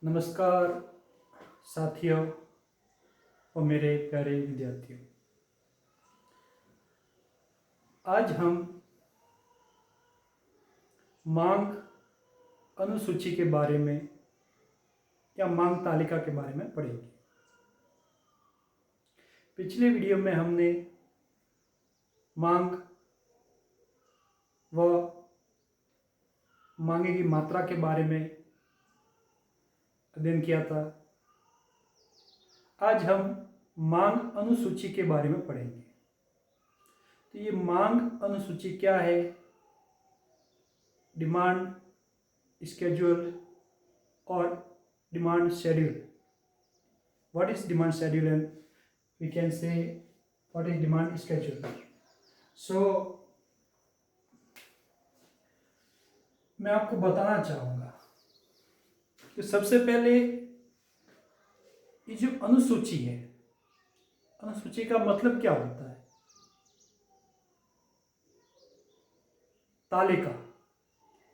नमस्कार साथियों और मेरे प्यारे विद्यार्थियों। आज हम मांग अनुसूची के बारे में या मांग तालिका के बारे में पढ़ेंगे। पिछले वीडियो में हमने मांग व मांगे की मात्रा के बारे में अध्ययन किया था। आज हम मांग अनुसूची के बारे में पढ़ेंगे। तो ये मांग अनुसूची क्या है? डिमांड स्केड्यूल और demand schedule. What is demand schedule and we can say what is demand schedule. So मैं आपको बताना चाहूँगा कि सबसे पहले ये जो अनुसूची है, अनुसूची का मतलब क्या होता है? तालिका।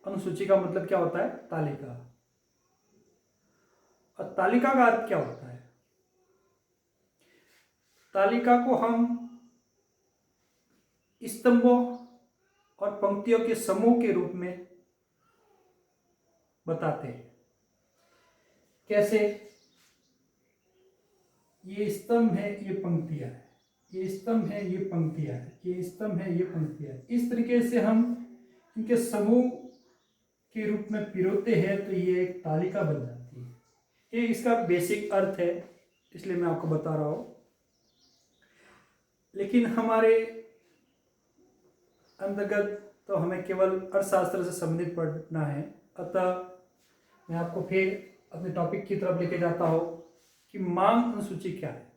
अनुसूची का मतलब क्या होता है? तालिका। और तालिका का अर्थ क्या होता है? तालिका को हम स्तंभों और पंक्तियों के समूह के रूप में बताते हैं। कैसे? ये स्तंभ है, ये पंक्तियां है, ये स्तंभ है, ये पंक्तियां है, ये स्तंभ है, ये पंक्तियां है। इस तरीके से हम इनके समूह के रूप में पिरोते हैं तो ये एक तालिका बन जाती है। ये इसका बेसिक अर्थ है, इसलिए मैं आपको बता रहा हूं। लेकिन हमारे अंतर्गत तो हमें केवल अर्थशास्त्र से संबंधित पढ़ना है, अतः मैं आपको फिर अपने टॉपिक की तरफ लेके जाता हूं कि मांग अनुसूची क्या है।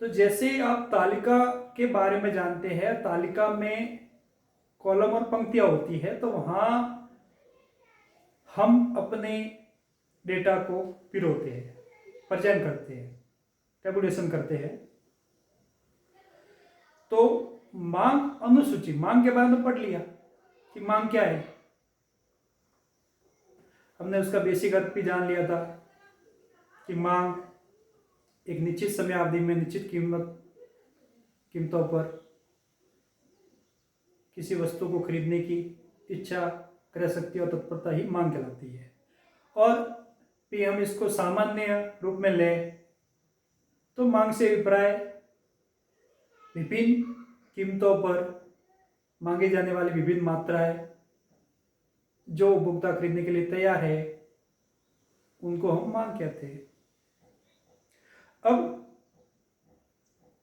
तो जैसे आप तालिका के बारे में जानते हैं, तालिका में कॉलम और पंक्तियां होती है, तो वहां हम अपने डेटा को पिरोते हैं, प्रेजेंट करते हैं, टेबुलेशन करते हैं। तो मांग अनुसूची, मांग के बारे में पढ़ लिया कि मांग क्या है, हमने उसका बेसिक अर्थ भी जान लिया था कि मांग एक निश्चित समय अवधि में निश्चित कीमतों पर किसी वस्तु को खरीदने की इच्छा, क्रय शक्ति और तत्परता ही मांग कहलाती है। और फिर हम इसको सामान्य रूप में लें तो मांग से अभिप्राय विभिन्न कीमतों पर मांगे जाने वाली विभिन्न मात्राएं जो उपभोक्ता खरीदने के लिए तैयार है, उनको हम मांग कहते हैं। अब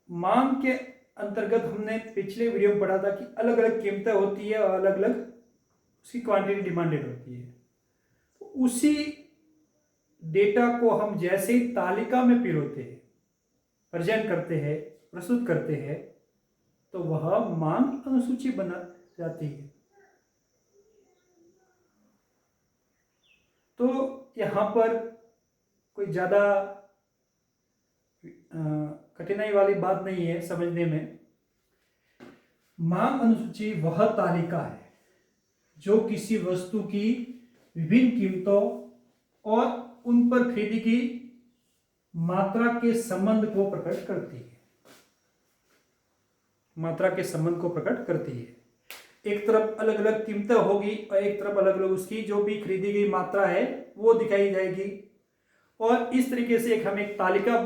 मांग के अंतर्गत हमने पिछले वीडियो में पढ़ा था कि अलग अलग कीमतें होती है और अलग अलग उसकी क्वांटिटी डिमांडेड होती है। तो उसी डेटा को हम जैसे ही तालिका में पिरोते हैं, प्रेजेंट करते हैं, प्रस्तुत करते हैं, तो वह मांग अनुसूची बना जाती है। तो यहाँ पर कोई ज़्यादा कठिनाई वाली बात नहीं है समझने में। मांग अनुसूची वह तालिका है जो किसी वस्तु की विभिन्न कीमतों और उन पर खरीदी की मात्रा के संबंध को प्रकट करती है। मात्रा के संबंध को प्रकट करती है। एक तरफ अलग अलग कीमतें होगी और एक तरफ अलग अलग उसकी जो भी खरीदी गई मात्रा है वो दिखाई जाएगी, और इस तरीके से एक हमें एक तालिका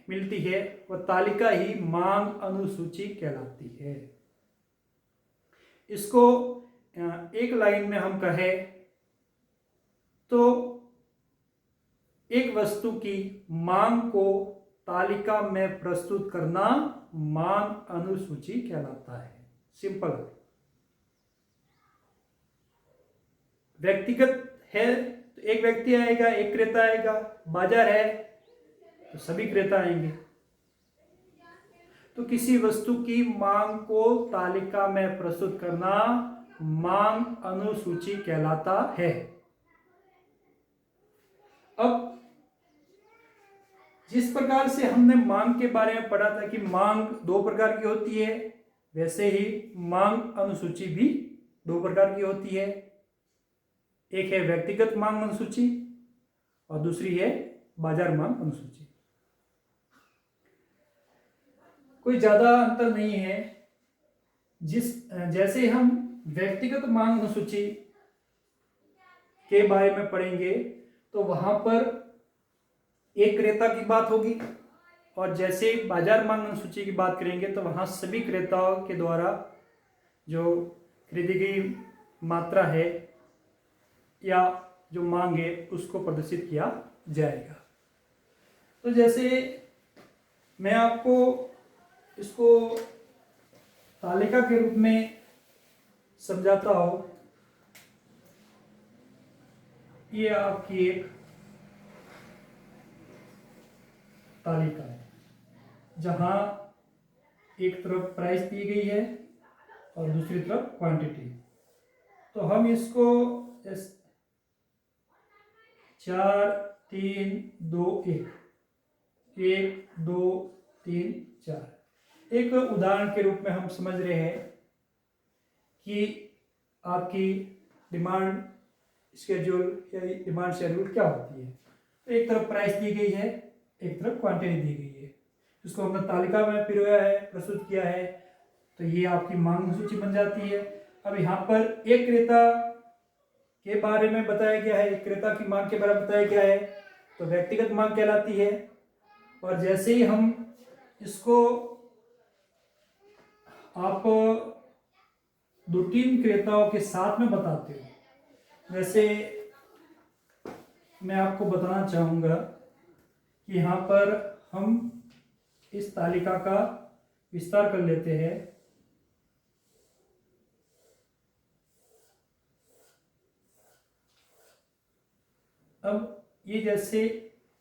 मिलती है। वह तालिका ही मांग अनुसूची कहलाती है। इसको एक लाइन में हम कहें तो एक वस्तु की मांग को तालिका में प्रस्तुत करना मांग अनुसूची कहलाता है। सिंपल। व्यक्तिगत है तो एक व्यक्ति आएगा, एक क्रेता आएगा। बाजार है तो सभी क्रेता आएंगे। तो किसी वस्तु की मांग को तालिका में प्रस्तुत करना मांग अनुसूची कहलाता है। अब जिस प्रकार से हमने मांग के बारे में पढ़ा था कि मांग दो प्रकार की होती है, वैसे ही मांग अनुसूची भी दो प्रकार की होती है। एक है व्यक्तिगत मांग अनुसूची और दूसरी है बाजार मांग अनुसूची। कोई ज्यादा अंतर नहीं है। जैसे हम व्यक्तिगत मांग अनुसूची के बारे में पढ़ेंगे तो वहां पर एक क्रेता की बात होगी, और जैसे बाजार मांग अनुसूची की बात करेंगे तो वहां सभी क्रेताओं के द्वारा जो खरीदी गई मात्रा है या जो मांग है उसको प्रदर्शित किया जाएगा। तो जैसे मैं आपको इसको तालिका के रूप में समझाता हूं। ये आपकी एक तालिका है जहां एक तरफ प्राइस दी गई है और दूसरी तरफ क्वांटिटी। तो हम इसको 4 3 2 1 1 2 3 4 एक उदाहरण के रूप में हम समझ रहे हैं कि आपकी डिमांड स्केड्यूल या डिमांड शेड्यूल क्या होती है। तो एक तरफ प्राइस दी गई है, एक तरफ क्वांटिटी दी गई है, इसको हमने तालिका में पिरोया है, प्रस्तुत किया है। तो ये आपकी मांग सूची बन जाती है। अब यहाँ पर एक क्रेता के बारे में बताया गया है, एक क्रेता की मांग के बारे में बताया गया है, तो व्यक्तिगत मांग कहलाती है। और जैसे ही हम इसको आप 2-3 क्रेताओं के साथ में बताते हो, जैसे मैं आपको बताना चाहूंगा कि यहाँ पर हम इस तालिका का विस्तार कर लेते हैं। अब ये जैसे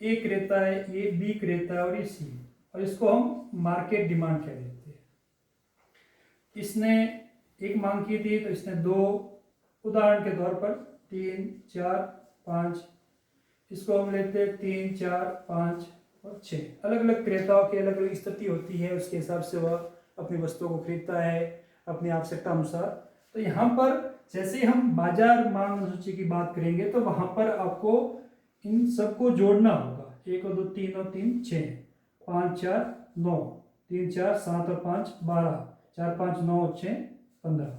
ए क्रेता है, ये बी क्रेता है और ये सी, और इसको हम मार्केट डिमांड कह देते हैं। इसने एक मांग की थी तो इसने 2, उदाहरण के तौर पर 3 4 5, इसको हम लेते हैं 3 4 5 और 6। अलग अलग क्रेताओं की अलग अलग स्थिति होती है, उसके हिसाब से वह अपनी वस्तुओं को खरीदता है अपनी आवश्यकता अनुसार। तो यहाँ पर जैसे हम बाजार मांग अनुसूची की बात करेंगे तो वहां पर आपको इन सबको जोड़ना होगा। 1 और 2 3 और 3 6, 5 4 9, 3 4 7 और 5 12, 4 5 9 और 6 15।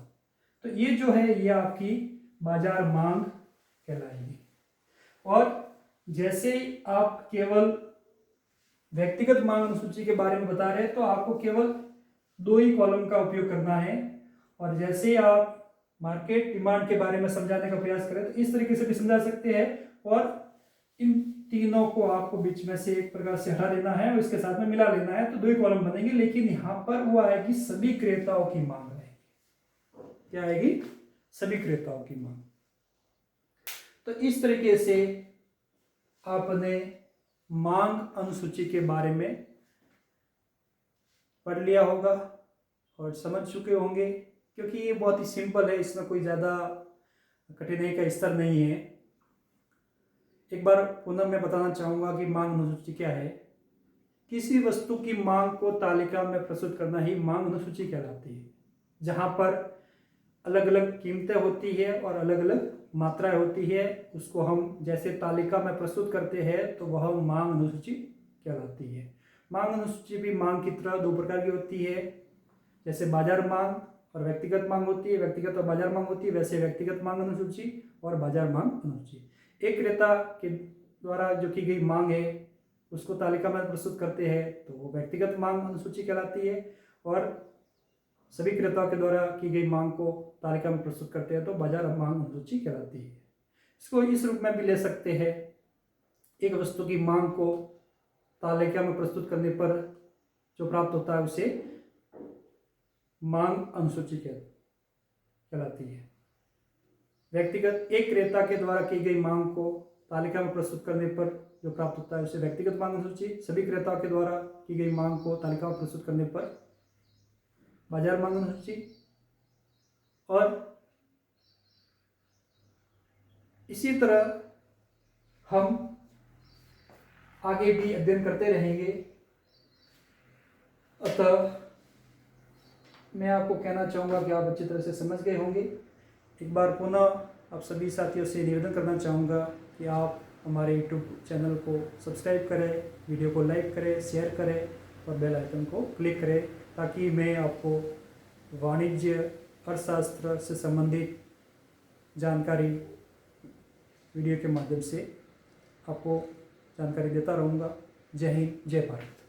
तो ये जो है ये आपकी बाजार मांग कहलाएगी। और जैसे आप केवल व्यक्तिगत मांग अनुसूची के बारे में बता रहे हैं तो आपको केवल 2 ही कॉलम का उपयोग करना है। और जैसे आप मार्केट डिमांड के बारे में समझाने का प्रयास करें तो इस तरीके से भी समझा सकते हैं, और इन तीनों को आपको बीच में से एक प्रकार से हटा देना है और इसके साथ में मिला लेना है, तो 2 ही कॉलम बनेंगे। लेकिन यहां पर वो आएगी सभी क्रेताओं की मांग रहेगी। क्या आएगी? सभी क्रेताओं की मांग। तो इस तरीके से आपने मांग अनुसूची के बारे में पढ़ लिया होगा और समझ चुके होंगे, क्योंकि ये बहुत ही सिंपल है, इसमें कोई ज़्यादा कठिनाई का स्तर नहीं है। एक बार पुनः मैं बताना चाहूँगा कि मांग अनुसूची क्या है। किसी वस्तु की मांग को तालिका में प्रस्तुत करना ही मांग अनुसूची कहलाती है, जहाँ पर अलग अलग कीमतें होती है और अलग अलग मात्राएं होती है। उसको हम जैसे तालिका में प्रस्तुत करते हैं तो वह मांग अनुसूची कहलाती है। मांग अनुसूची भी मांग की तरह 2 प्रकार की होती है, जैसे बाजार मांग और व्यक्तिगत मांग होती है, व्यक्तिगत और बाजार मांग होती है। वैसे व्यक्तिगत मांग अनुसूची और बाजार मांग अनुसूची, एक क्रेता के द्वारा जो की गई मांग है उसको तालिका में प्रस्तुत करते हैं तो वो व्यक्तिगत मांग अनुसूची कहलाती है, और सभी क्रेताओं के द्वारा की गई मांग को तालिका में प्रस्तुत करते हैं तो बाजार मांग अनुसूची कहलाती है। इसको इस रूप में भी ले सकते हैं, एक वस्तु की मांग को तालिका में प्रस्तुत करने पर जो प्राप्त होता है उसे मांग अनुसूची कहलाती है। व्यक्तिगत एक क्रेता के द्वारा की गई मांग को तालिका में प्रस्तुत करने पर जो प्राप्त होता है उसे व्यक्तिगत मांग अनुसूची, सभी क्रेताओं के द्वारा की गई मांग को तालिका में प्रस्तुत करने पर बाजार मांग अनुसूची। और इसी तरह हम आगे भी अध्ययन करते रहेंगे। अतः मैं आपको कहना चाहूँगा कि आप अच्छी तरह से समझ गए होंगे। एक बार पुनः आप सभी साथियों से निवेदन करना चाहूँगा कि आप हमारे यूट्यूब चैनल को सब्सक्राइब करें, वीडियो को लाइक करें, शेयर करें और बेल आइकन को क्लिक करें, ताकि मैं आपको वाणिज्य अर्थशास्त्र से संबंधित जानकारी वीडियो के माध्यम से आपको जानकारी देता रहूँगा। जय हिंद, जय भारत।